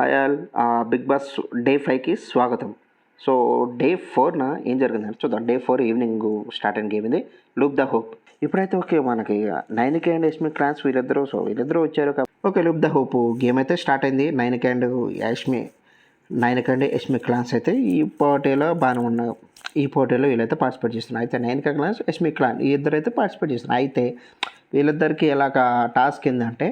Hi all. Bigg Boss day 5కి స్వాగతం. So day 4న ఏం జరిగిందంటే చూద్దాం. డే 4 ఈవినింగ్ స్టార్ట్ అయిన గేమ్ ఇది, లూప్ ద హోప్. ఇప్పుడైతే ఓకే మనకి 9కి అండ్ యష్మి క్లాన్స్ వీళ్ళిద్దరూ వచ్చారు. Okay, loop the hope game అయితే స్టార్ట్ అయింది. 9కి అండ్ యష్మి క్లాన్స్ అయితే ఈ పోటీలో బాగానే ఉన్నారు. ఈ పోటీలో వీళ్ళైతే పార్టిసిపేట్ చేస్తున్నారు. అయితే 9కి క్లాన్స్ యష్మి క్లాన్ ఈ ఇద్దరు అయితే పార్టిసిపేట్ చేస్తున్నారు. అయితే వీళ్ళిద్దరికి ఎలాగ టాస్క్ ఏంటంటే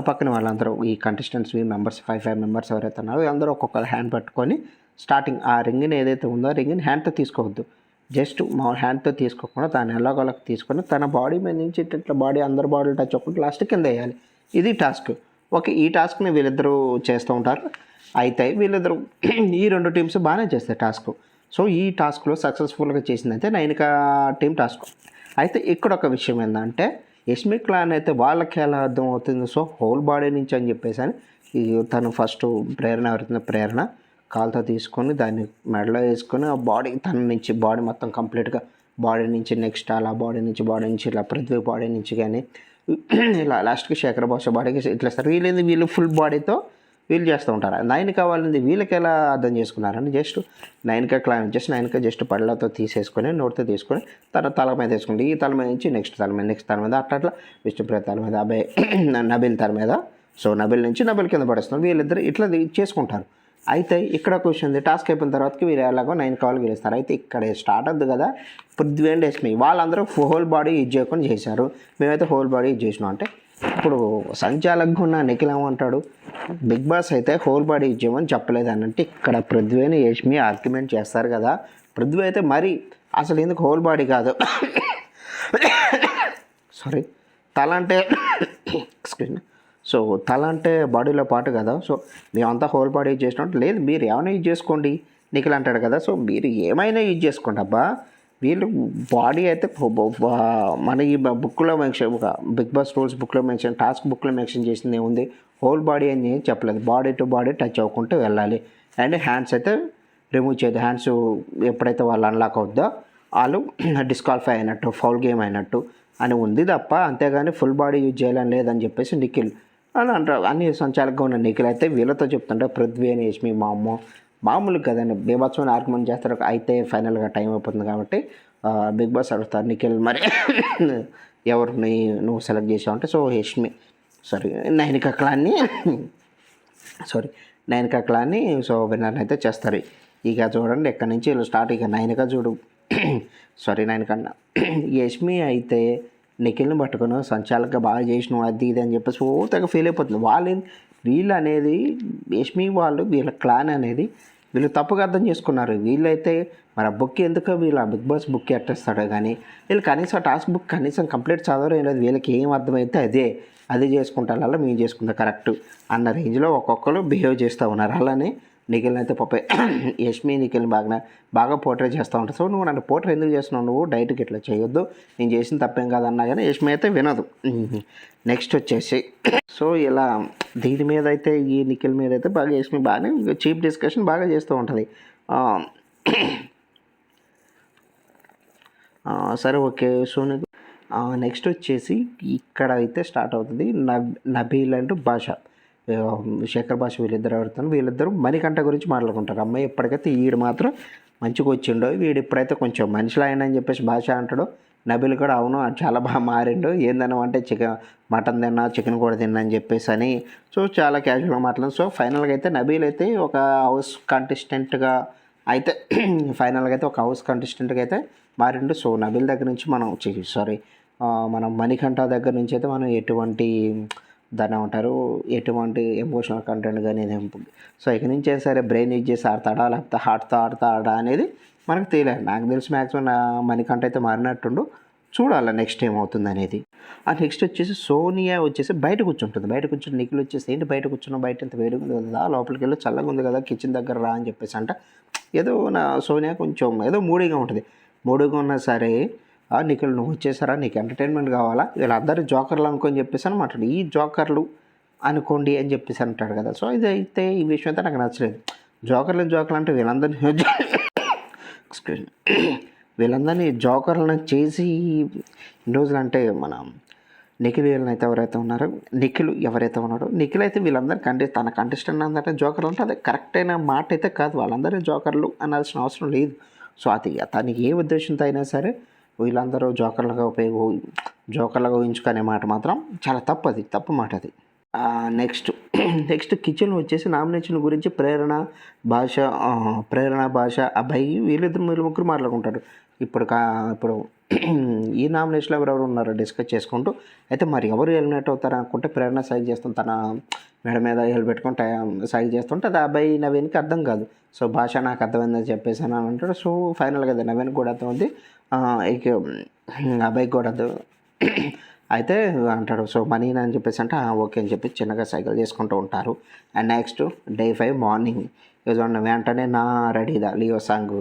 పక్కన వాళ్ళందరూ ఈ కంటెస్టెంట్స్ మెంబర్స్ 5 మెంబర్స్ ఎవరైతే ఉన్నారో అందరూ ఒక్కొక్కరు హ్యాండ్ పట్టుకొని స్టార్టింగ్ ఆ రింగ్ని ఏదైతే ఉందో ఆ రింగ్ని హ్యాండ్తో తీసుకోవద్దు. జస్ట్ మా హ్యాండ్తో తీసుకోకుండా దాన్ని ఎలాగోలాగా తీసుకొని తన బాడీ మీద నుంచి ఇట్లా బాడీ అందరి బాడీలు టచ్ అవ్వకుండా లాస్ట్ కింద వేయాలి. ఇది టాస్క్. ఓకే, ఈ టాస్క్ని వీళ్ళిద్దరూ చేస్తూ ఉంటారు. అయితే వీళ్ళిద్దరూ ఈ 2 టీమ్స్ బాగానే చేస్తాయి టాస్క్. సో ఈ టాస్క్లో సక్సెస్ఫుల్గా చేసిందైతే నైనిక టీం టాస్క్. అయితే ఇక్కడ ఒక విషయం ఏంటంటే యష్మి క్లాన్ అయితే వాళ్ళకి ఎలా అర్థం అవుతుంది. సో హోల్ బాడీ నుంచి అని చెప్పేసి అని తను ఫస్ట్ ప్రేరణ కాలుతో తీసుకొని దాన్ని మెడలో వేసుకొని ఆ బాడీ తన నుంచి బాడీ మొత్తం కంప్లీట్గా బాడీ నుంచి నెక్స్ట్ అలా బాడీ నుంచి ఇలా పృథ్వీ బాడీ నుంచి కానీ ఇలా లాస్ట్కి శేఖర్ భాష బాడీకి ఇట్లా ఇస్తారు. వీళ్ళు ఫుల్ బాడీతో వీళ్ళు చేస్తూ ఉంటారు. నైనిక వాళ్ళని వీళ్ళకి ఎలా అర్థం చేసుకున్నారని నైనిక జస్ట్ పళ్ళతో తీసేసుకొని నోటితో తీసుకొని తన తల మీద వేసుకుంటే ఈ తల మీద నుంచి నెక్స్ట్ తల మీద అట్లా విష్ణుప్రియ తల మీద నబిల్ తల మీద. సో నబిల్ నుంచి నబిల్ కింద పడేస్తున్నారు. వీళ్ళిద్దరు ఇట్లా చేసుకుంటారు. అయితే ఇక్కడ ఒక విషయం ఉంది, టాస్క్ అయిపోయిన తర్వాతకి వీళ్ళు ఎలాగో 9 వాళ్ళు గెలుస్తారు. అయితే ఇక్కడ స్టార్ట్ అవుద్ది కదా, పృథ్వీ అండ్ యష్మి వాళ్ళందరూ హోల్ బాడీ యూజ్ చేయకుండా చేశారు. మేమైతే హోల్ బాడీ యూజ్ చేసినాం. అంటే ఇప్పుడు సంచాలకుగా ఉన్న నిఖిల్ ఏమంటాడు, బిగ్ బాస్ అయితే హోల్ బాడీ యూజ్ చేయమని చెప్పలేదు అన్నట్టు ఇక్కడ పృథ్వీ అని యష్మి ఆర్గ్యుమెంట్ చేస్తారు కదా. పృథ్వీ అయితే మరి అసలు ఎందుకు హోల్ బాడీ కాదు సారీ తల అంటే ఎక్స్క్యూజ్ మీ. సో తల అంటే బాడీలో పాటు కదా. సో మేమంతా హోల్ బాడీ యూజ్ చేసినట్టు లేదు, మీరు ఏమైనా యూజ్ చేసుకోండి నిఖిల్ అంటాడు కదా. సో మీరు ఏమైనా యూజ్ చేసుకోండి అబ్బా. వీళ్ళు బాడీ అయితే మన ఈ బుక్లో మెన్షన్, బిగ్ బాస్ రూల్స్ బుక్లో మెన్షన్, టాస్క్ బుక్లో మెన్షన్ చేసింది ఏముంది, హోల్ బాడీ అని చెప్పలేదు. బాడీ టు బాడీ టచ్ అవ్వకుంటూ వెళ్ళాలి. అండ్ హ్యాండ్స్ అయితే రిమూవ్ చేయదు. హ్యాండ్స్ ఎప్పుడైతే వాళ్ళు అన్లాక్ అవుద్దో వాళ్ళు డిస్క్వాలిఫై అయినట్టు, ఫౌల్ గేమ్ అయినట్టు అని ఉంది తప్ప అంతేగాని ఫుల్ బాడీ యూజ్ చేయాలని లేదని చెప్పేసి నిఖిల్ అని అంటారు. అన్ని సంచాలకుగా ఉన్న నిఖిల్ అయితే వీళ్ళతో చెప్తుంటే పృథ్వీ అని యష్మి మామూలు కదండి బీభత్సమైన ఆర్గ్యుమెంట్ చేస్తారు. అయితే ఫైనల్గా టైం అయిపోతుంది కాబట్టి బిగ్ బాస్ అడుగుతారు నిఖిల్ మరి ఎవరిని నువ్వు సెలెక్ట్ చేసావు అంటే సో యష్మి నైనిక క్లాన్ని సో విన్నర్ని అయితే చేస్తారు. ఇక చూడండి ఎక్కడి నుంచి వీళ్ళు స్టార్ట్. ఇక నైనిక చూడు నైనిక అన్న యష్మి అయితే నిఖిల్ని పట్టుకుని సంచాలకుగా బాగా చేసినావు అది ఇది అని చెప్పేసి తెగ ఫీల్ అయిపోతుంది. వీళ్ళు అనేది యష్మి వాళ్ళు వీళ్ళ క్లాన్ అనేది వీళ్ళు తప్పుగా అర్థం చేసుకున్నారు. వీళ్ళైతే మరి ఆ బుక్ ఎందుకు వీళ్ళు ఆ బిగ్ బాస్ బుక్ ఎట్టేస్తాడో కానీ వీళ్ళు కనీసం టాస్క్ బుక్ కనీసం కంప్లీట్ చదవడం ఏం లేదు. వీళ్ళకి ఏం అర్థమైతే అదే చేసుకుంటారు, అలా మేము చేసుకుంటాం కరెక్ట్ అన్న రేంజ్లో ఒక్కొక్కరు బిహేవ్ చేస్తూ ఉన్నారు. అలానే నిఖిల్ని అయితే యష్మి నిఖిల్ని బాగా పోర్ట్రే చేస్తూ ఉంటారు. సో నువ్వు నన్ను పోర్ట్రే ఎందుకు చేస్తున్నావు, నువ్వు డైట్కి ఇట్లా చేయొద్దు, నేను చేసిన తప్పేం కాదన్నా కానీ యష్మి అయితే వినదు. నెక్స్ట్ వచ్చేసి సో ఇలా దీని మీద అయితే ఈ నిఖిల్ మీద అయితే బాగా యష్మి బాగానే చీప్ డిస్కషన్ బాగా చేస్తూ ఉంటుంది. సరే ఓకే. సో నెక్స్ట్ వచ్చేసి ఇక్కడ అయితే స్టార్ట్ అవుతుంది నబీల్ అండ్ భాష, శేఖర్ భాష వీళ్ళిద్దరూ మణికంఠ గురించి మాట్లాడుకుంటారు. అమ్మాయి ఎప్పటికైతే వీడు మాత్రం మంచిగా వచ్చిండో, వీడు ఇప్పుడైతే కొంచెం మనిషిలో అయినని చెప్పేసి భాష అంటాడు. నబీల్ కూడా అవును చాలా బాగా మారిండు, ఏందనమంటే మటన్ తిన్నా చికెన్ కూడా తిన్నా అని చెప్పేసి అని సో చాలా క్యాజువల్గా మాట్లాడు. సో ఫైనల్గా అయితే నబీల్ అయితే ఒక హౌస్ కంటెస్టెంట్గా అయితే మారిండు. సో నబీల్ దగ్గర నుంచి మనం మణికంఠ దగ్గర నుంచి అయితే మనం దాన్ని ఏమంటారు ఎటువంటి ఎమోషనల్ కంటెంట్ కానీ సో ఇక నుంచి సరే బ్రెయిన్ యూజ్ చేసి ఆడతాడా లేకపోతే హార్ట్తో ఆడతాడా అనేది మనకు తెలియదు. నాకు తెలిసి మ్యాక్సిమం మణికంఠ అయితే మారినట్టుండు, చూడాలి నెక్స్ట్ ఏమవుతుంది అనేది. ఆ నెక్స్ట్ వచ్చేసి సోనియా వచ్చేసి బయట కూర్చుంటుంది. నిఖిల్ వచ్చేసి ఏంటి బయట కూర్చున్నావు, బయట ఎంత వేడిగా ఉంది కదా, లోపలికి వెళ్ళి చల్లగా ఉంది కదా, కిచెన్ దగ్గర రా అని చెప్పేసి అంట. ఏదో సోనియా కొంచెం ఏదో మూడీగా ఉంటుంది. మూడీగా ఉన్నా సరే నిఖిల్ నువ్వు వచ్చేసారా, నీకు ఎంటర్టైన్మెంట్ కావాలా, వీళ్ళందరూ జోకర్లు అనుకొని చెప్పేసి అనమాట. ఈ జోకర్లు అనుకోండి అని చెప్పేసి అంటాడు కదా. సో ఇదైతే ఈ విషయం అయితే నాకు నచ్చలేదు. జోకర్లు అంటే వీళ్ళందరినీ జోకర్లను చేసి ఇన్ని రోజులు అంటే మన నిఖిల్ వీళ్ళనైతే ఎవరైతే ఉన్నారో నిఖిల్ ఎవరైతే ఉన్నాడో నిఖిల్ అయితే వీళ్ళందరూ తన కంటెస్టెంట్ అందరినీ జోకర్లు అంటే అది కరెక్ట్ అయిన మాట అయితే కాదు. వాళ్ళందరూ జోకర్లు అనాల్సిన అవసరం లేదు. సో అది తనకి ఏ ఉద్దేశంతో అయినా సరే వీళ్ళందరూ జోకర్లుగా ఊహించుకునే మాట మాత్రం చాలా తప్పు. అది తప్పు మాట అది. నెక్స్ట్ కిచెన్ వచ్చేసి నామినేషన్ గురించి ప్రేరణ భాష అబ్బాయి వీళ్ళిద్దరు ముగ్గురు మాట్లాడుకుంటారు. ఇప్పుడు ఈ నామినేషన్లో ఎవరెవరు ఉన్నారో డిస్కస్ చేసుకుంటూ అయితే మరి ఎవరు ఎలిమినేట్ అవుతారు అనుకుంటే ప్రేరణ సైజ్ చేస్తుంది. తన మెడ మీద హెల్ పెట్టుకుంటే సైజ్ చేస్తుంటే అది అబ్బాయి నవీన్కి అర్థం కాదు. సో భాష నాకు అర్థమైందని చెప్పేసి అని అంటాడు. సో ఫైనల్గా అది నవీన్కి కూడా అర్థం ఉంది, ఇక అబ్బాయికి కూడా అర్థం అయితే అంటాడు. సో మనీ అని చెప్పేసి అంటే ఓకే అని చెప్పి చిన్నగా సైకిల్ చేసుకుంటూ ఉంటారు. అండ్ నెక్స్ట్ డే 5 మార్నింగ్ చూడండి వెంటనే నా రెడీదా లియో సాంగ్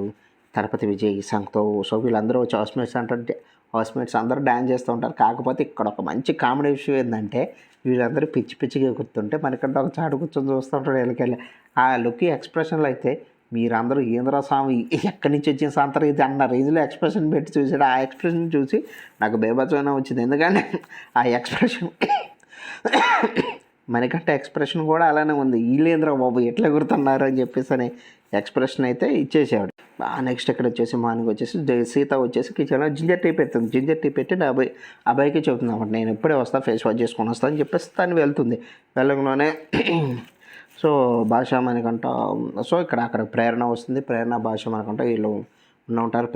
తిరుపతి విజయ్ సాంగ్తో. సో వీళ్ళందరూ వచ్చి హౌస్మేట్స్ అందరూ డ్యాన్స్ చేస్తూ ఉంటారు. కాకపోతే ఇక్కడ ఒక మంచి కామెడీ ఇష్యూ ఏంటంటే వీళ్ళందరూ పిచ్చిగా గుర్తుంటే మనకంటే ఒక చాటు కూర్చొని చూస్తూ ఉంటాడు వీళ్ళకెళ్ళి. ఆ లుక్ ఎక్స్ప్రెషన్లు అయితే మీరందరూ ఏంద్రా స్వామి ఎక్కడి నుంచి వచ్చిన సాంతరం ఇది అన్న రేంజ్లో ఎక్స్ప్రెషన్ పెట్టి చూసాడు. ఆ ఎక్స్ప్రెషన్ చూసి నాకు బేబత్సమైన వచ్చింది. ఎందుకంటే ఆ ఎక్స్ప్రెషన్ మనకంటే ఎక్స్ప్రెషన్ కూడా అలానే ఉంది. వీళ్ళేంద్రా బాబు ఎట్లా గుర్తున్నారు అని చెప్పేసి అనే ఎక్స్ప్రెషన్ అయితే ఇచ్చేసేవాడు. నెక్స్ట్ ఇక్కడ వచ్చేసి మార్నింగ్ వచ్చేసి సీత వచ్చేసి కిచెన్లో జింజర్ టీ పెడుతుంది. జింజర్ టీ పెట్టి అబ్బాయికి చెబుతుంది అన్నమాట, నేను ఇప్పుడే వస్తాను ఫేస్ వాష్ చేసుకొని వస్తాను అని చెప్పేసి తను వెళ్తుంది. వెళ్ళంలోనే సో భాష మనకంట సో అక్కడ ప్రేరణ వస్తుంది. ప్రేరణ భాష మనకంట వీళ్ళు ఉంటారు.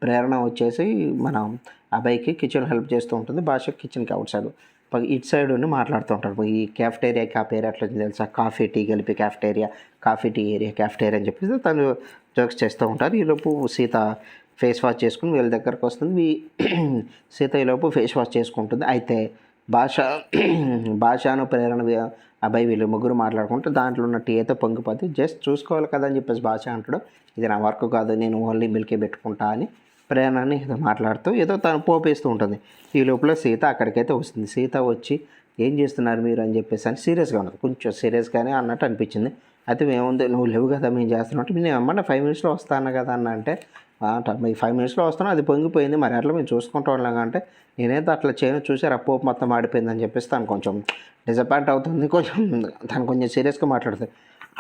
ప్రేరణ వచ్చేసి మన అబ్బాయికి కిచెన్ హెల్ప్ చేస్తూ ఉంటుంది. భాష కిచెన్కి అవుట్ సైడ్ ఇటు సైడ్ ఉండి మాట్లాడుతూ ఉంటారు. ఈ క్యాఫ్టేరియాకి ఆ పేరు ఎట్లా తెలుసా, కాఫీ టీ కలిపి కాఫీ టీ ఏరియా క్యాఫ్టేరియా అని చెప్పేసి తను జోక్స్ చేస్తూ ఉంటారు. ఈలోపు సీత ఫేస్ వాష్ చేసుకుని వీళ్ళ దగ్గరకు వస్తుంది. సీత ఈలోపు ఫేస్ వాష్ చేసుకుంటుంది. అయితే భాషను ప్రేరణ అబ్బాయి వీళ్ళు ముగ్గురు మాట్లాడుకుంటే దాంట్లో ఉన్న టీ అయితే పొంగిపోతే జస్ట్ చూసుకోవాలి కదా అని చెప్పేసి భాష అంటాడు, ఇది నా వర్క్ కాదు, నేను ఓన్లీ మిల్కే పెట్టుకుంటా అని ప్రేరణని ఏదో మాట్లాడుతూ ఏదో తను పోపేస్తూ ఉంటుంది. ఈ లోపల సీత అక్కడికైతే వస్తుంది. సీత వచ్చి ఏం చేస్తున్నారు మీరు అని చెప్పేసి అని సీరియస్గా ఉన్నది, కొంచెం సీరియస్గానే అన్నట్టు అనిపించింది. అయితే ఏముంది నువ్వు లేవు కదా మేము చేస్తున్నట్టు, నేను అమ్మ 5 మినిట్స్లో వస్తాను కదా అన్న అంటే మీ 5 మినిట్స్లో వస్తాను అది పొంగిపోయింది మరి అట్లా మేము చూసుకుంటూ ఉన్నాం అంటే నేనైతే అట్లా చేయను చూసారు ఆ పోపు మొత్తం ఆడిపోయిందని చెప్పేసి తను కొంచెం డిసప్పాయింట్ అవుతుంది. తను కొంచెం సీరియస్గా మాట్లాడుతుంది.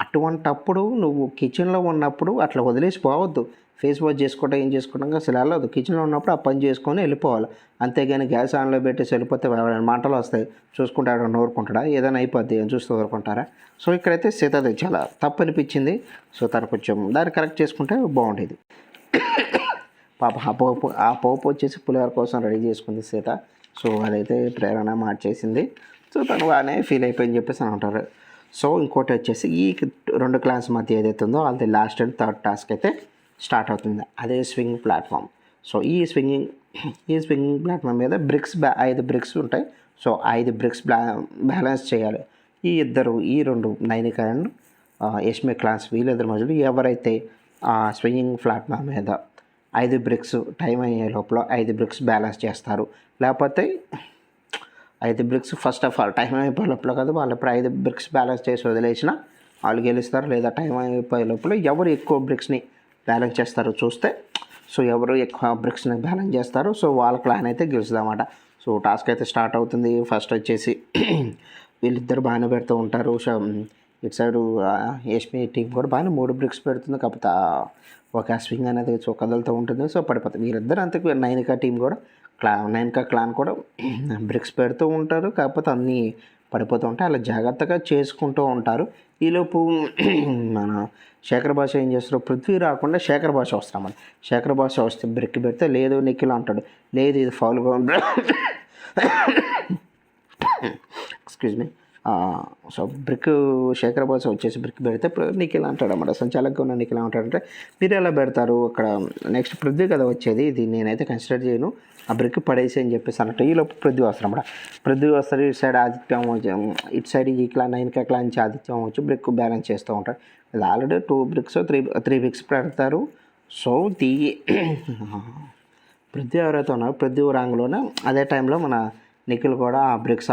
అటువంటప్పుడు నువ్వు కిచెన్లో ఉన్నప్పుడు అట్లా వదిలేసి పోవద్దు. ఫేస్ వాష్ చేసుకోవడం ఏం చేసుకోవడం అసలు వెళ్ళదు. కిచెన్లో ఉన్నప్పుడు ఆ పని చేసుకొని వెళ్ళిపోవాలి. అంతేగాని గ్యాస్ ఆన్లో పెట్టేసి వెళ్ళిపోతే మంటలు వస్తాయి చూసుకుంటాడు నోరుకుంటాడా ఏదైనా అయిపోద్ది అని చూస్తూ ఊరుకుంటారా. సో ఇక్కడైతే సీతది చాలా తప్పు అనిపించింది. సో తను కొంచెం దాన్ని కరెక్ట్ చేసుకుంటే బాగుండేది. పాప ఆ పోపు వచ్చేసి పులిహోర కోసం రెడీ చేసుకుంది సీత. సో అదైతే ప్రేరణ మార్చేసింది. సో తను బాగానే ఫీల్ అయిపోయింది చెప్పేసి అని అంటారు. సో ఇంకోటి వచ్చేసి ఈ 2 క్లాన్స్ మధ్య ఏదైతే ఉందో అది లాస్ట్ అండ్ థర్డ్ టాస్క్ అయితే స్టార్ట్ అవుతుంది. అదే స్వింగ్ ప్లాట్ఫామ్. సో ఈ స్వింగింగ్ ప్లాట్ఫామ్ మీద 5 బ్రిక్స్ ఉంటాయి. సో 5 బ్రిక్స్ బ్యాలెన్స్ చేయాలి. ఈ 2 నైనిక అండ్ యష్మి క్లాన్స్ వీళ్ళిద్దరి మధ్యలో ఎవరైతే స్వింగింగ్ ప్లాట్ఫామ్ మీద 5 బ్రిక్స్ టైం అయ్యే లోపల 5 బ్రిక్స్ బ్యాలెన్స్ చేస్తారు. లేకపోతే 5 bricks first of all time అయిపోయే లోపల కదా వాళ్ళు ఇప్పుడు 5 బ్రిక్స్ బ్యాలెన్స్ చేసి వదిలేసిన వాళ్ళు గెలుస్తారు. లేదా టైం అయిపోయే లోపల ఎవరు ఎక్కువ బ్రిక్స్ని బ్యాలెన్స్ చేస్తారో చూస్తే సో ఎవరు ఎక్కువ బ్రిక్స్ని బ్యాలెన్స్ చేస్తారో సో వాళ్ళ క్లాన్ అయితే గెలుస్తుంది అన్నమాట. సో టాస్క్ అయితే స్టార్ట్ అవుతుంది. ఫస్ట్ వచ్చేసి వీళ్ళిద్దరు బాగానే పెడుతూ ఉంటారు. ఇటు సైడు యష్మి టీం కూడా బాగానే 3 బ్రిక్స్ పెడుతుంది. కాకపోతే ఒక స్వింగ్ అనేది కదులుతూ ఉంటుంది. సో పడిపోతుంది. వీళ్ళిద్దరు అంతే. నైనికా టీం కూడా నైనికా క్లాన్ కూడా బ్రిక్స్ పెడుతూ ఉంటారు. కాకపోతే అన్నీ పడిపోతూ ఉంటాయి. అలా జాగ్రత్తగా చేసుకుంటూ ఉంటారు. ఈలోపు మన శేఖర్ భాష ఏం చేస్తారు, పృథ్వీ రాకుండా శేఖర్ భాష వస్తామని. శేఖర్ భాష వస్తే బ్రిక్ పెడితే లేదు నిఖిల్ అంటాడు, లేదు ఇది ఫౌల్గా excuse me. So brick Shekhar Basha వచ్చేసి బ్రిక్ పెడితే నిఖిల్ అంటాడు అన్నమాట. సంచాలకుగా ఉన్న నిఖిల్ అంటాడంటే మీరు ఎలా పెడతారు అక్కడ నెక్స్ట్ పృథ్వీ కదా వచ్చేది, ఇది నేనైతే కన్సిడర్ చేయను, ఆ బ్రిక్ పడేసి అని చెప్పేసి అన్నట్టు. ఈలోపు పృథ్వీ వస్తాడు అన్నమాట. పృథ్వీ వస్తాడు. ఇటు సైడ్ ఆదిత్యం ఇటు సైడ్ ఈ క్లాన్ 9 క్లాన్ నుంచి ఆదిత్యం వచ్చి బ్రిక్ బ్యాలెన్స్ చేస్తూ ఉంటాడు. అది ఆల్రెడీ 2 బ్రిక్స్ 3 బ్రిక్స్ పెడతారు. సో పృథ్వీ ఎవరైతే ఉన్నారో పృథ్వీ రాంగ్లోనే అదే టైంలో మన నిఖిల్ కూడా ఆ బ్రిక్స్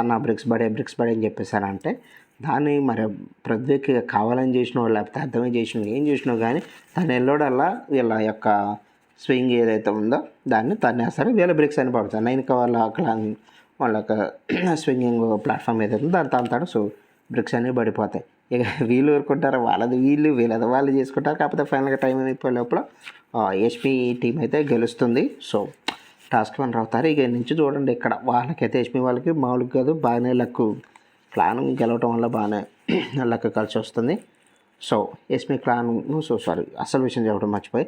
పడే అని చెప్పేశారంటే దాన్ని మరి పృథ్వీకి కావాలని చేసినో లేకపోతే అర్థమే చేసినో ఏం చేసినో కానీ తను వెళ్ళోడల్లా వీళ్ళ యొక్క స్వింగ్ ఏదైతే ఉందో దాన్ని తన్నేస్తారు. వీళ్ళ బ్రిక్స్ అని పడతారు. నైనిక వాళ్ళ క్లాన్ వాళ్ళ స్వింగింగ్ ప్లాట్ఫామ్ ఏదైతే దాని తాగుతాడు. సో బ్రిక్స్ అనేవి పడిపోతాయి. ఇక వీళ్ళు ఊరుకుంటారు, వాళ్ళది వీళ్ళది వాళ్ళు చేసుకుంటారు. కాకపోతే ఫైనల్గా టైం అయిపోయే లోపల హెచ్పి టీం అయితే గెలుస్తుంది. సో టాస్క్ విన్నర్ అవుతారు. ఇక నుంచి చూడండి, ఇక్కడ వాళ్ళకైతే హెచ్పి వాళ్ళకి మామూలుగా కాదు, బాగానే లక్కు క్లాన్ గెలవటం వల్ల బాగానే లక్ కలిసి వస్తుంది. సో హెచ్పి క్లాన్ అసలు విషయం చెప్పడం మర్చిపోయి,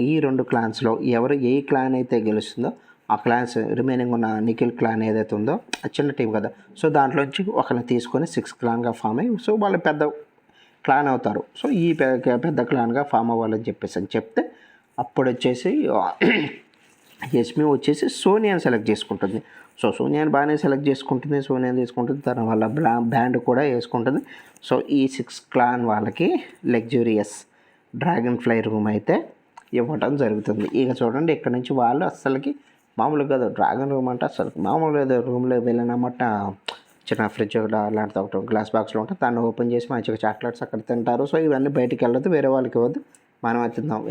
ఈ రెండు క్లాన్స్లో ఎవరు ఏ క్లాన్ అయితే గెలుస్తుందో ఆ క్లాన్స్ రిమైనింగ్ ఉన్న నిఖిల్ క్లాన్ ఏదైతే ఉందో అది చిన్న టీం కదా, సో దాంట్లోంచి ఒకరిని తీసుకొని 6 క్లాన్గా ఫామ్ అయ్యి సో వాళ్ళు పెద్ద క్లాన్ అవుతారు. సో ఈ పెద్ద క్లాన్గా ఫామ్ అవ్వాలని చెప్తే అప్పుడు వచ్చేసి యష్మి వచ్చేసి సోనియాని సెలెక్ట్ చేసుకుంటుంది. సో సోనియాని బాగానే సెలెక్ట్ చేసుకుంటుంది, సోనియాని తీసుకుంటుంది, తన వాళ్ళ బ్యాండ్ కూడా వేసుకుంటుంది. సో ఈ 6 క్లాన్ వాళ్ళకి లగ్జూరియస్ డ్రాగన్ ఫ్లై రూమ్ అయితే ఇవ్వటం జరుగుతుంది. ఇక చూడండి, ఇక్కడ నుంచి వాళ్ళు అస్సలకి మామూలుగా కాదు, డ్రాగన్ రూమ్ అంటే అసలు మామూలుగా ఏదో రూమ్లో వెళ్ళినమాట. చిన్న ఫ్రిడ్జ్ అలాంటిది ఒకటి గ్లాస్ బాక్స్లో ఉంటే దాన్ని ఓపెన్ చేసి మంచిగా చాక్లెట్స్ అక్కడ తింటారు. సో ఇవన్నీ బయటికి వెళ్ళదు, వేరే వాళ్ళకి ఇవ్వద్దు, మనమే తిందాం,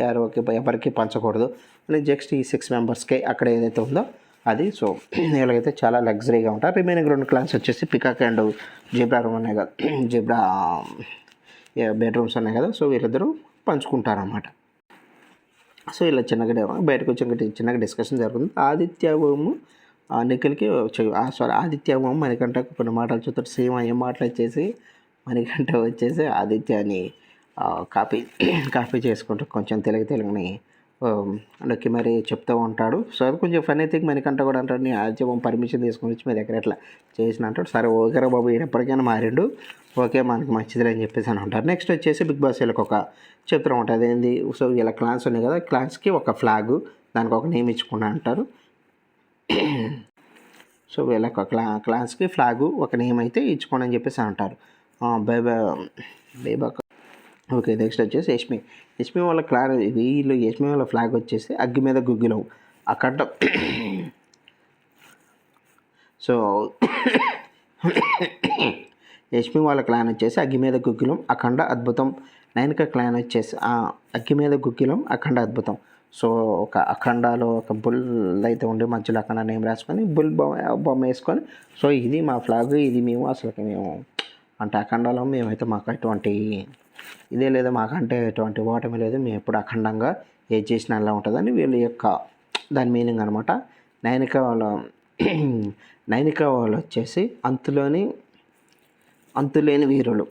ఎవరికి పంచకూడదు అని జస్ట్ ఈ 6 మెంబర్స్కే అక్కడ ఏదైతే ఉందో అది. సో వీళ్ళకైతే చాలా లగ్జరీగా ఉంటారు. రిమైనింగ్ 2 క్లాన్స్ వచ్చేసి పికాక్ అండ్ జిబ్రా రూమ్ ఉన్నాయి కదా, జిబ్రా బెడ్రూమ్స్ ఉన్నాయి కదా, సో వీళ్ళిద్దరూ పంచుకుంటారు అన్నమాట. సో ఇలా చిన్నగా బయటకు వచ్చి చిన్నగా డిస్కషన్ జరుగుతుంది. ఆదిత్య ఓము నిఖిల్కి ఆదిత్య ఓము మణికంఠకు కొన్ని మాటలు చూస్తాడు, సేమ్ ఏం మాటలు వచ్చేసి మణికంఠ వచ్చేసి ఆదిత్యని కాపీ చేసుకుంటూ కొంచెం తెలుగుని నొక్కి మరి చెప్తూ ఉంటాడు. సో అది కొంచెం ఫన్నీ థింగ్. మణికంఠ కూడా అంటాడు, నీ ఆదిత్య పర్మిషన్ తీసుకొని వచ్చి మీ దగ్గర ఎట్లా చేసిన అంటాడు. సరే ఓకేరా బాబు, ఎప్పటికైనా మారిండు, ఓకే మనకి మంచిది అని చెప్పేసి అని అంటారు. నెక్స్ట్ వచ్చేసి బిగ్ బాస్ వీళ్ళకి ఒక చెప్తూ ఉంటుంది ఏంది. సో వీళ్ళ క్లాన్స్ ఉన్నాయి కదా, క్లాన్స్కి ఒక ఫ్లాగు, దానికి ఒక నేమ్ ఇచ్చుకున్నా అంటారు. సో వీళ్ళకి ఒక క్లాన్స్కి ఫ్లాగు ఒక నేమ్ అయితే ఇచ్చుకోండి అని చెప్పేసి అంటారు. బేబా ఓకే. నెక్స్ట్ వచ్చేసి యష్మి వాళ్ళ క్లాన్, వీళ్ళు యష్మి వాళ్ళ ఫ్లాగ్ వచ్చేసి అగ్గి మీద గుగ్గిలం అక్కడ. సో యష్మి వాళ్ళ క్లాన్ వచ్చేసి అగ్గి మీద గుగ్గిలం అఖండ అద్భుతం. నైనిక క్లాన్ వచ్చేసి అగ్గి మీద గుగ్గిలం అఖండ అద్భుతం. సో ఒక అఖండాలో ఒక బుల్ అయితే ఉండి మధ్యలో అఖండ నేమ్ రాసుకొని బుల్ బొమ్మ వేసుకొని, సో ఇది మా ఫ్లాగ్, ఇది మేము అసలుకి మేము అంటే అఖండాలో మేమైతే మాకు ఎటువంటి ఇదే లేదు, మాకంటే ఎటువంటి ఓటమి లేదు, మేము ఎప్పుడు అఖండంగా ఏది చేసినా అలా ఉంటుందని వీళ్ళ యొక్క దాని మీనింగ్ అనమాట. నైనిక వాళ్ళు వచ్చేసి అంతులేని వీరులు,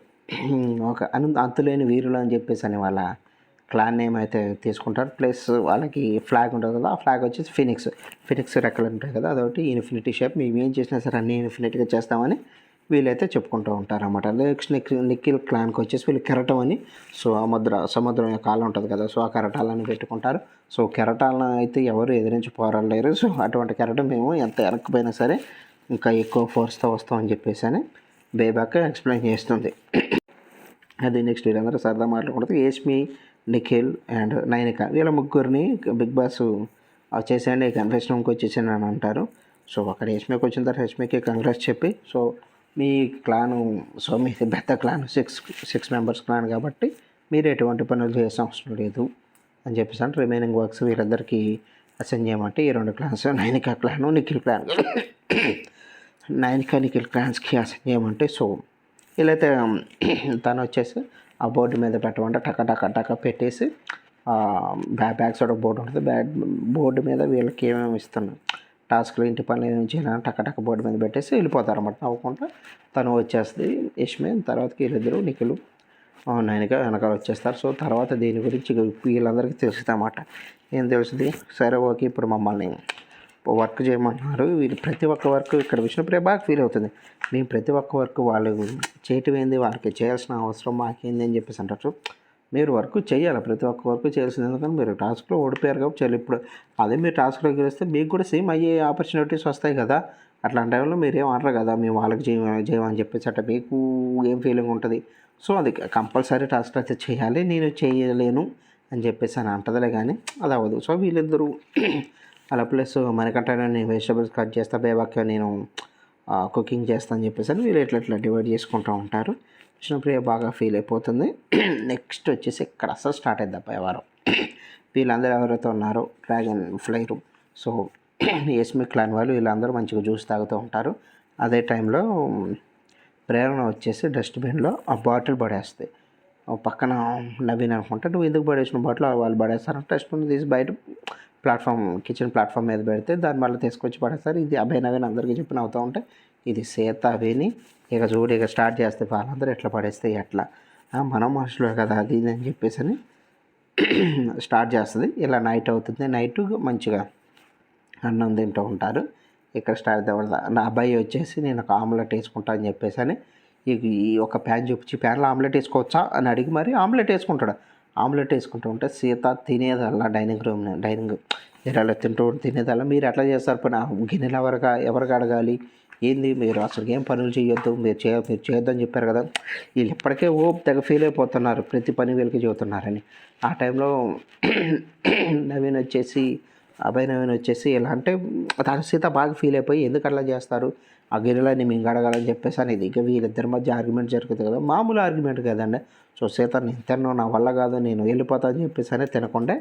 ఒక అంతులేని వీరులు అని చెప్పేసి అని వాళ్ళ క్లాన్ నేమ్ అయితే తీసుకుంటారు. ప్లస్ వాళ్ళకి ఫ్లాగ్ ఉంటుంది కదా, ఆ ఫ్లాగ్ వచ్చేసి ఫినిక్స్ రెక్కలు ఉంటాయి కదా, అదొకటి ఇన్ఫినిటీ షేప్, మేము ఏం చేసినా సరే అన్నీ ఇన్ఫినిటీగా చేస్తామని వీళ్ళైతే చెప్పుకుంటూ ఉంటారన్నమాట. నెక్స్ట్ నిఖిల్ క్లాన్కి వచ్చేసి వీళ్ళు కెరటం అని, సో సముద్రం యొక్క కాలం ఉంటుంది కదా, సో ఆ కెరటాలను పెట్టుకుంటారు. సో కెరటాలను అయితే ఎవరు ఎదిరించి పోరాడలేరు. సో అటువంటి కెరటం మేము ఎంత వెనక్కిపోయినా సరే ఇంకా ఎక్కువ ఫోర్స్తో వస్తామని చెప్పేసి అని బేబాక్ ఎక్స్ప్లెయిన్ చేస్తుంది. అది నెక్స్ట్ వీళ్ళందరూ సరదా మాట్లాడుకుంటుంది. యష్మి, నిఖిల్ అండ్ నైనిక వీళ్ళ ముగ్గురిని బిగ్ బాస్ వచ్చేసేయండి కన్ఫెషన్ రూమ్కి వచ్చేసాను అని అంటారు. సో అక్కడ యష్మికి వచ్చిన తర్వాత యష్మికి కంగ్రాట్స్ చెప్పి, సో మీ క్లాను, సో మీది పెద్ద క్లాన్ 6 మెంబర్స్ క్లాన్ కాబట్టి మీరు ఎటువంటి పనులు చేసిన అవసరం లేదు అని చెప్పేసి అంటే రిమైనింగ్ వర్క్స్ వీళ్ళందరికీ అసైన్ చేయమంటే ఈ 2 clans Nainika clan Nikhil clan Nikhil క్లాన్స్కి అసైన్ చేయమంటే, సో వీళ్ళైతే తను వచ్చేసి ఆ బోర్డు మీద పెట్టమంటే టక పెట్టేసి బ్యాక్ సైడ్ బోర్డు ఉంటుంది, బోర్డు మీద వీళ్ళకి ఏమేమి ఇస్తున్నాం టాస్క్లు ఇంటి పనులు ఏమేమి చేయాలని టక బోర్డు మీద పెట్టేసి వెళ్ళిపోతారు అన్నమాట. నవ్వుకుంటా తను వచ్చేస్తుంది యష్మి, తర్వాతకి వీళ్ళిద్దరు నిఖిలు నైనిక వెనకాల వచ్చేస్తారు. సో తర్వాత దీని గురించి వీళ్ళందరికీ తెలుస్తుంది అన్నమాట. ఏం తెలుస్తుంది, సరే ఓకే ఇప్పుడు మమ్మల్ని వర్క్ చేయమంటున్నారు, వీళ్ళు ప్రతి ఒక్క వర్క్ ఇక్కడ విష్ణుప్రియ బాగా ఫీల్ అవుతుంది, మేము ప్రతి ఒక్క వర్క్ వాళ్ళు చేయటం ఏంది, వాళ్ళకి చేయాల్సిన అవసరం మాకేంది అని చెప్పేసి అంటారు. మీరు వర్క్ చేయాలి, ప్రతి ఒక్క వర్క్ చేయాల్సింది, ఎందుకంటే మీరు టాస్క్లో ఓడిపోయారు కాబట్టి చేయాలి. ఇప్పుడు అదే మీరు టాస్క్లో గెలిస్తే మీకు కూడా సేమ్ అయ్యే ఆపర్చునిటీస్ వస్తాయి కదా, అట్లాంటి టైంలో మీరు ఏం అనరు కదా మేము వాళ్ళకి చేయమని చెప్పేసి అంటే మీకు ఏం ఫీలింగ్ ఉంటుంది. సో అది కంపల్సరీ టాస్క్ అయితే చేయాలి, నేను చేయలేను అని చెప్పేసి అని అంటదిలే కానీ అది అవ్వదు. సో వీళ్ళిద్దరూ అలా ప్లస్ మనకంటే నేను వెజిటబుల్స్ కట్ చేస్తా, బేబాక్ నేను కుకింగ్ చేస్తాను అని చెప్పేసి అని వీళ్ళు ఇట్లా డివైడ్ చేసుకుంటూ ఉంటారు. విష్ణుప్రియ బాగా ఫీల్ అయిపోతుంది. నెక్స్ట్ వచ్చేసి ఇక్కడ అసలు స్టార్ట్ అయింది అబ్బాయి వారం. వీళ్ళందరూ ఎవరైతే ఉన్నారో dragon fly room, so Yashmi clan వాళ్ళు వీళ్ళందరూ మంచిగా జ్యూస్ తాగుతూ ఉంటారు. అదే టైంలో ప్రేరణ వచ్చేసి డస్ట్బిన్లో ఆ బాటిల్ పడేస్తాయి. పక్కన నవీన్ అనుకుంటా, నువ్వు ఎందుకు పడేసిన బాటిల్ వాళ్ళు పడేస్తారంటే డస్ట్బిన్ తీసి బయట కిచెన్ ప్లాట్ఫామ్ మీద పెడితే దాన్ని మళ్ళీ తీసుకొచ్చి పడేస్తారు. ఇది అభయ్ నవీన్ అందరికీ చెప్పి నవ్వుతూ ఉంటే ఇది సీత విని ఇక చూడు ఇక స్టార్ట్ చేస్తే వాళ్ళందరూ ఎట్లా పడేస్తే ఎట్లా మనం మనుషులే కదా అది ఇది అని చెప్పేసి అని స్టార్ట్ చేస్తుంది. ఇలా నైట్ అవుతుంది. నైట్ మంచిగా అన్నం తింటూ ఉంటారు. ఇక్కడ స్టార్ట్ నా అబ్బాయి వచ్చేసి నేను ఒక ఆమ్లెట్ వేసుకుంటా అని చెప్పేసి అని ఈ ఒక ప్యాన్ చూపించి ప్యాన్లో ఆమ్లెట్ వేసుకోవచ్చా అని అడిగి మరి ఆమ్లెట్ వేసుకుంటాడు. ఆమ్లెట్ వేసుకుంటూ ఉంటే సీత తినేదల్లా డైనింగ్ ఏరియాలో తినేదల్లా మీరు ఎట్లా చేస్తారు పని గిన్నెలు ఎవరికి అడగాలి ఏంది మీరు అసలు ఏం పనులు చేయొద్దు మీరు చేయొద్దని చెప్పారు కదా. వీళ్ళు ఇప్పటికే తెగ ఫీల్ అయిపోతున్నారు ప్రతి పని వీళ్ళకి చెబుతున్నారని. ఆ టైంలో అభయ్ నవీన్ వచ్చేసి ఎలా అంటే తన సీత బాగా ఫీల్ అయిపోయి ఎందుకు అట్లా చేస్తారు ఆ గిన్నెలని మేము అడగాలని చెప్పేసి అనేది ఇక వీళ్ళిద్దరి మధ్య ఆర్గ్యుమెంట్ జరుగుతుంది కదా, మామూలు ఆర్గ్యుమెంట్ కదండి. సో సీత నేను తిన్నాను నా వల్ల కాదు నేను వెళ్ళిపోతా అని చెప్పేసి అని తినకుండా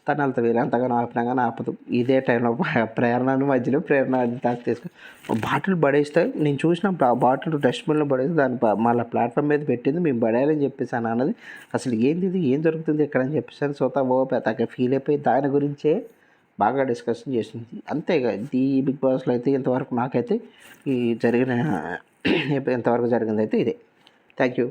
తను వెళ్తా వీళ్ళు ఎంతగానో ఆపినా కానీ ఆపదు. ఇదే టైంలో ప్రేరణ దాకా తీసుకుని బాటిల్ పడేస్తే నేను చూసినప్పుడు ఆ బాటిల్ డస్ట్బిన్లో పడేసి దాన్ని మళ్ళీ ప్లాట్ఫామ్ మీద పెట్టింది మేము పడేయాలని చెప్పేసాను అన్నది. అసలు ఏంది ఇది ఏం జరుగుతుంది ఇక్కడ అని చెప్పేసి సోతా పెద్దగా ఫీల్ అయిపోయి దాని గురించే బాగా డిస్కషన్ చేసింది. అంతేగా ఈ బిగ్ బాస్లో అయితే ఇంతవరకు నాకైతే ఈ జరిగిన ఇంతవరకు జరిగింది అయితే ఇదే. Thank you.